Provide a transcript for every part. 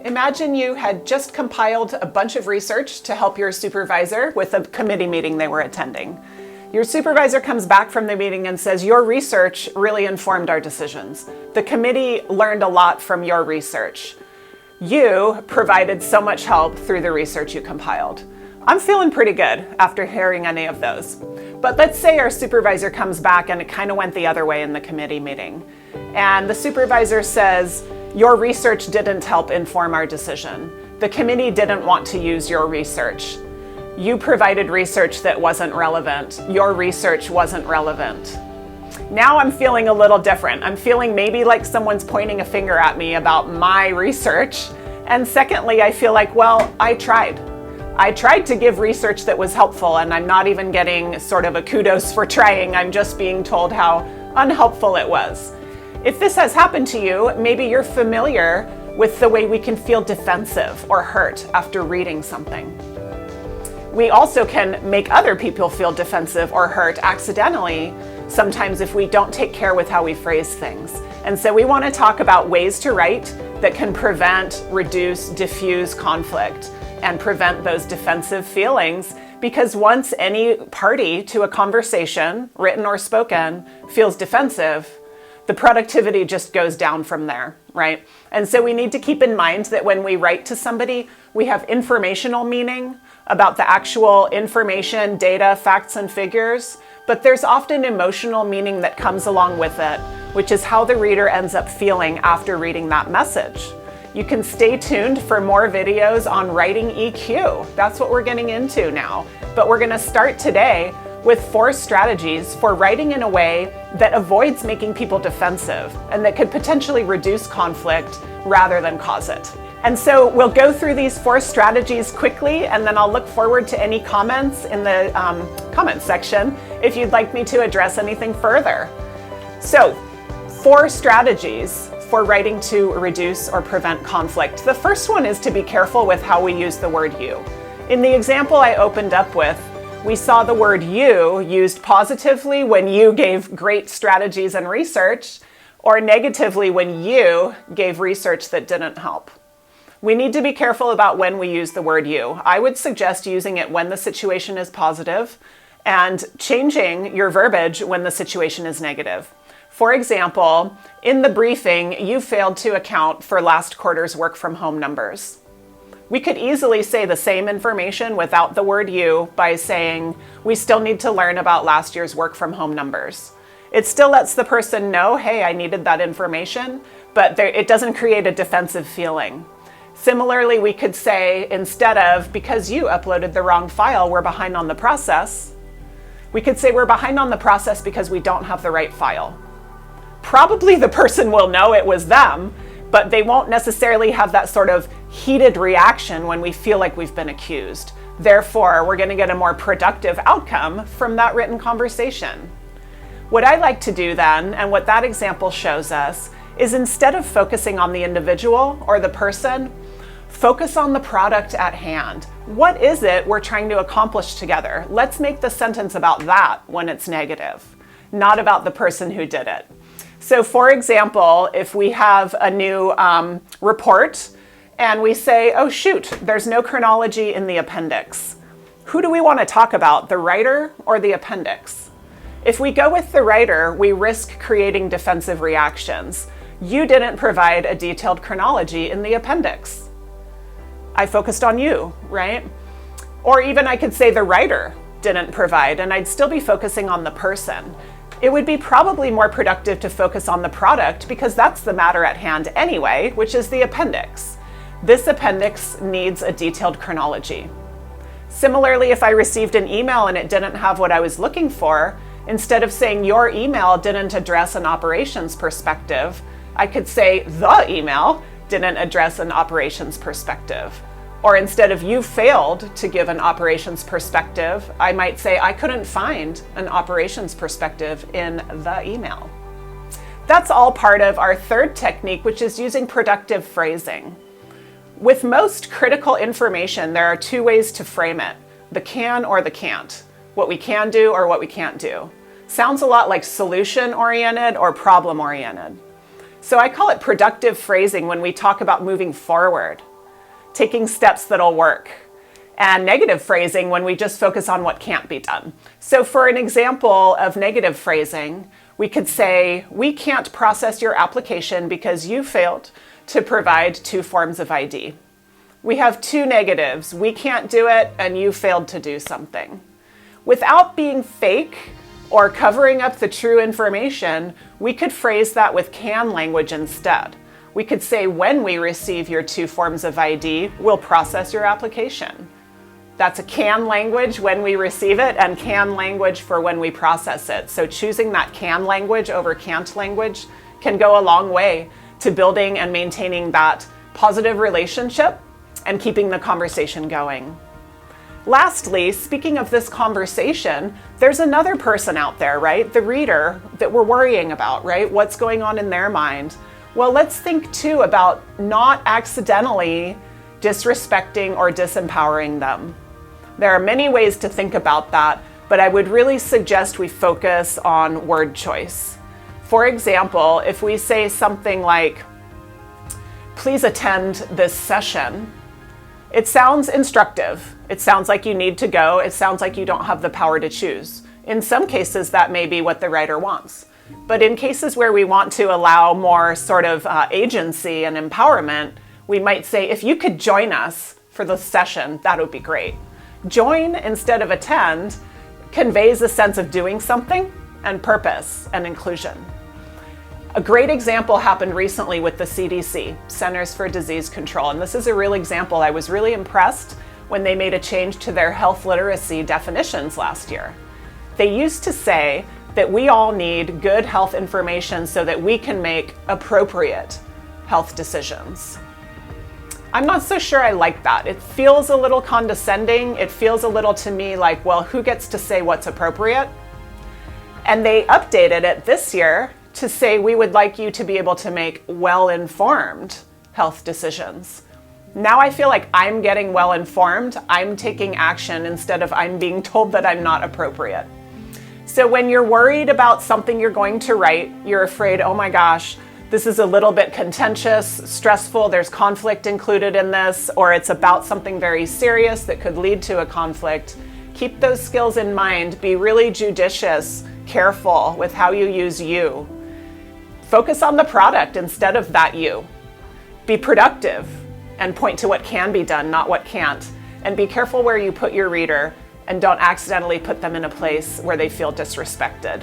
Imagine you had just compiled a bunch of research to help your supervisor with a committee meeting they were attending. Your supervisor comes back from the meeting and says, your research really informed our decisions. The committee learned a lot from your research. You provided so much help through the research you compiled. I'm feeling pretty good after hearing any of those. But let's say our supervisor comes back and it kind of went the other way in the committee meeting. And the supervisor says, your research didn't help inform our decision. The committee didn't want to use your research. You provided research that wasn't relevant. Your research wasn't relevant. Now I'm feeling a little different. I'm feeling maybe like someone's pointing a finger at me about my research. And secondly, I feel like, well, I tried. I tried to give research that was helpful, and I'm not even getting sort of a kudos for trying. I'm just being told how unhelpful it was. If this has happened to you, maybe you're familiar with the way we can feel defensive or hurt after reading something. We also can make other people feel defensive or hurt accidentally, sometimes if we don't take care with how we phrase things. And so we want to talk about ways to write that can prevent, reduce, diffuse conflict and prevent those defensive feelings, because once any party to a conversation, written or spoken, feels defensive, the productivity just goes down from there, right? And so we need to keep in mind that when we write to somebody, we have informational meaning about the actual information, data, facts, and figures, but there's often emotional meaning that comes along with it, which is how the reader ends up feeling after reading that message. You can stay tuned for more videos on writing EQ. That's what we're getting into now. But we're gonna start today with 4 strategies for writing in a way that avoids making people defensive and that could potentially reduce conflict rather than cause it. And so we'll go through these 4 strategies quickly, and then I'll look forward to any comments in the comments section if you'd like me to address anything further. So, 4 strategies for writing to reduce or prevent conflict. The first one is to be careful with how we use the word you. In the example I opened up with, we saw the word you used positively when you gave great strategies and research, or negatively when you gave research that didn't help. We need to be careful about when we use the word you. I would suggest using it when the situation is positive and changing your verbiage when the situation is negative. For example, in the briefing, you failed to account for last quarter's work from home numbers. We could easily say the same information without the word you by saying, we still need to learn about last year's work from home numbers. It still lets the person know, hey, I needed that information, but it doesn't create a defensive feeling. Similarly, we could say, instead of, because you uploaded the wrong file, we're behind on the process, we could say we're behind on the process because we don't have the right file. Probably the person will know it was them, but they won't necessarily have that sort of heated reaction when we feel like we've been accused. Therefore, we're going to get a more productive outcome from that written conversation. What I like to do then, and what that example shows us, is instead of focusing on the individual or the person, focus on the product at hand. What is it we're trying to accomplish together? Let's make the sentence about that when it's negative, not about the person who did it. So for example, if we have a new report and we say, oh shoot, there's no chronology in the appendix. Who do we want to talk about, the writer or the appendix? If we go with the writer, we risk creating defensive reactions. You didn't provide a detailed chronology in the appendix. I focused on you, right? Or even I could say the writer didn't provide, and I'd still be focusing on the person. It would be probably more productive to focus on the product because that's the matter at hand anyway, which is the appendix. This appendix needs a detailed chronology. Similarly, if I received an email and it didn't have what I was looking for, instead of saying your email didn't address an operations perspective, I could say the email didn't address an operations perspective. Or instead of you failed to give an operations perspective, I might say I couldn't find an operations perspective in the email. That's all part of our third technique, which is using productive phrasing. With most critical information, there are 2 ways to frame it, the can or the can't, what we can do or what we can't do. Sounds a lot like solution-oriented or problem-oriented. So I call it productive phrasing when we talk about moving forward. taking steps that'll work, and negative phrasing when we just focus on what can't be done. So for an example of negative phrasing, we could say, we can't process your application because you failed to provide 2 forms of ID. We have 2 negatives. We can't do it, and you failed to do something. Without being fake or covering up the true information, we could phrase that with can language instead. We could say, when we receive your 2 forms of ID, we'll process your application. That's a can language when we receive it, and can language for when we process it. So choosing that can language over can't language can go a long way to building and maintaining that positive relationship and keeping the conversation going. Lastly, speaking of this conversation, there's another person out there, right? The reader that we're worrying about, right? What's going on in their mind? Well, let's think too about not accidentally disrespecting or disempowering them. There are many ways to think about that, but I would really suggest we focus on word choice. For example, if we say something like, please attend this session, it sounds instructive. It sounds like you need to go. It sounds like you don't have the power to choose. In some cases, that may be what the writer wants. But in cases where we want to allow more sort of agency and empowerment, we might say, if you could join us for the session, that would be great. Join instead of attend conveys a sense of doing something and purpose and inclusion. A great example happened recently with the CDC, Centers for Disease Control, and this is a real example. I was really impressed when they made a change to their health literacy definitions last year. They used to say that we all need good health information so that we can make appropriate health decisions. I'm not so sure I like that. It feels a little condescending. It feels a little to me like, well, who gets to say what's appropriate? And they updated it this year to say we would like you to be able to make well-informed health decisions. Now I feel like I'm getting well-informed. I'm taking action instead of I'm being told that I'm not appropriate. So when you're worried about something you're going to write, you're afraid, oh my gosh, this is a little bit contentious, stressful, there's conflict included in this, or it's about something very serious that could lead to a conflict, keep those skills in mind. Be really judicious, careful with how you use you. Focus on the product instead of that you. Be productive and point to what can be done, not what can't. And be careful where you put your reader, and don't accidentally put them in a place where they feel disrespected.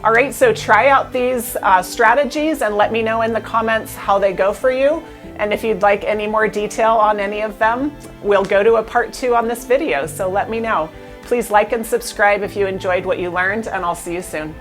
All right, so try out these strategies and let me know in the comments how they go for you. And if you'd like any more detail on any of them, we'll go to a part 2 on this video, so let me know. Please like and subscribe if you enjoyed what you learned, and I'll see you soon.